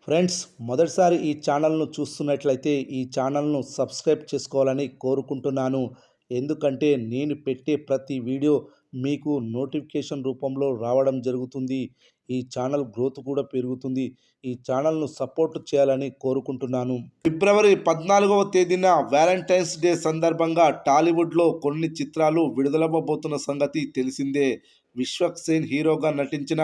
Friends, మొదటిసారి ఈ ఛానల్ను చూస్తున్నట్లయితే ఈ ఛానల్ను సబ్స్క్రైబ్ చేసుకోవాలని కోరుకుంటున్నాను. ఎందుకంటే నేను పెట్టే ప్రతి వీడియో మీకు నోటిఫికేషన్ రూపంలో రావడం జరుగుతుంది. ఈ ఛానల్ గ్రోత్ కూడా పెరుగుతుంది. ఈ ఛానల్ను సపోర్ట్ చేయాలని కోరుకుంటున్నాను. ఫిబ్రవరి 14వ తేదీన వ్యాలంటైన్స్ డే సందర్భంగా టాలీవుడ్లో కొన్ని చిత్రాలు విడుదలవ్వబోతున్న సంగతి తెలిసిందే. విశ్వక్ సేన్ హీరోగా నటించిన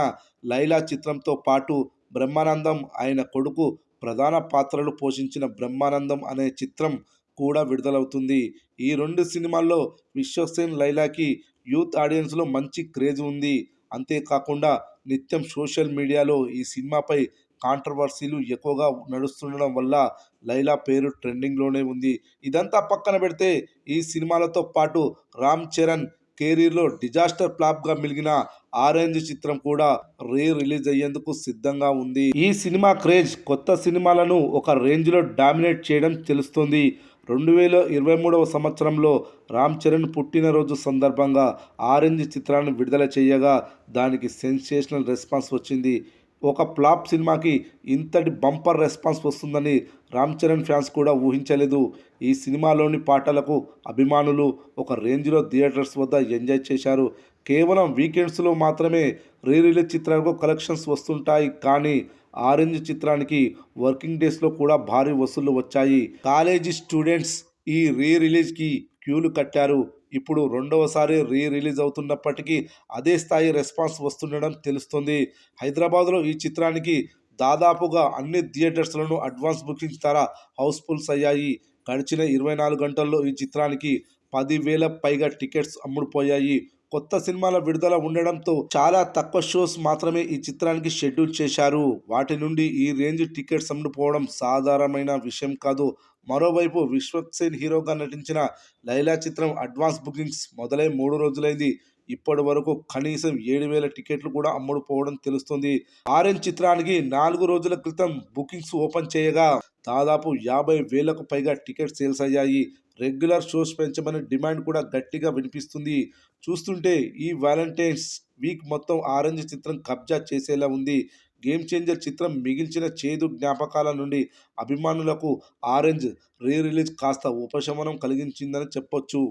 లైలా చిత్రంతో పాటు బ్రహ్మానందం ఆయన కొడుకు ప్రధాన పాత్రలు పోషించిన బ్రహ్మానందం అనే చిత్రం కూడా విడుదలవుతుంది. ఈ రెండు సినిమాల్లో విశ్వక్సేన్ లైలాకి యూత్ ఆడియన్స్లో మంచి క్రేజ్ ఉంది. అంతేకాకుండా నిత్యం సోషల్ మీడియాలో ఈ సినిమాపై కాంట్రవర్సీలు ఎక్కువగా నడుస్తుండడం వల్ల లైలా పేరు ట్రెండింగ్లోనే ఉంది. ఇదంతా పక్కన పెడితే ఈ సినిమాలతో పాటు రామ్ చరణ్ కెరీర్లో డిజాస్టర్ ఫ్లాప్గా మిగిలిన ఆరెంజ్ చిత్రం కూడా రిలీజ్ అయ్యేందుకు సిద్ధంగా ఉంది. ఈ సినిమా క్రేజ్ కొత్త సినిమాలను ఒక రేంజ్లో డామినేట్ చేయడం తెలుస్తుంది. 2023వ సంవత్సరంలో రామ్ చరణ్ పుట్టినరోజు సందర్భంగా ఆరెంజ్ చిత్రాన్ని విడుదల చేయగా దానికి సెన్సేషనల్ రెస్పాన్స్ వచ్చింది. ఒక ఫ్లాప్ సినిమాకి ఇంతటి బంపర్ రెస్పాన్స్ వస్తుందని రామ్ చరణ్ ఫ్యాన్స్ కూడా ఊహించలేదు. ఈ సినిమాలోని పాటలకు అభిమానులు ఒక రేంజ్లో థియేటర్స్ వద్ద ఎంజాయ్ చేశారు. కేవలం వీకెండ్స్లో మాత్రమే రిలీజ్ చిత్రాలకు కలెక్షన్స్ వస్తుంటాయి, కానీ ఆరెంజ్ చిత్రానికి వర్కింగ్ డేస్లో కూడా భారీ వసూళ్లు వచ్చాయి. కాలేజీ స్టూడెంట్స్ ఈ రిలీజ్కి క్యూలు కట్టారు. ఇప్పుడు రెండవసారి రిలీజ్ అవుతున్నప్పటికీ అదే స్థాయి రెస్పాన్స్ వస్తుండడం తెలుస్తుంది. హైదరాబాద్లో ఈ చిత్రానికి దాదాపుగా అన్ని థియేటర్స్లోనూ అడ్వాన్స్ బుకింగ్స్ ద్వారా హౌస్ఫుల్స్ అయ్యాయి. గడిచిన 24 గంటల్లో ఈ చిత్రానికి 10,000 పైగా టికెట్స్ అమ్ముడుపోయాయి. కొత్త సినిమాల విడుదల ఉండడంతో చాలా తక్కువ షోస్ మాత్రమే ఈ చిత్రానికి షెడ్యూల్ చేశారు. వాటి నుండి ఈ రేంజ్ టికెట్స్ అమ్ముడుపోవడం సాధారణమైన విషయం కాదు. మరోవైపు విశ్వక్ సేన్ హీరోగా నటించిన లైలా చిత్రం అడ్వాన్స్ బుకింగ్స్ మొదలై 3 రోజులైంది. ఇప్పటి వరకు కనీసం 7,000 టికెట్లు కూడా అమ్ముడుపోవడం తెలుస్తుంది. ఆరెంజ్ చిత్రానికి 4 రోజుల క్రితం బుకింగ్స్ ఓపెన్ చేయగా దాదాపు 50,000కు పైగా టికెట్ సేల్స్ అయ్యాయి. రెగ్యులర్ షోస్ పెంచమని డిమాండ్ కూడా గట్టిగా వినిపిస్తుంది. చూస్తుంటే ఈ వ్యాలంటైన్స్ వీక్ మొత్తం ఆరెంజ్ చిత్రం కబ్జా చేసేలా ఉంది. గేమ్ చేంజర్ చిత్రం మిగిల్చిన చేదు జ్ఞాపకాల నుండి అభిమానులకు ఆరెంజ్ రిలీజ్ కాస్త ఉపశమనం కలిగించిందని చెప్పొచ్చు.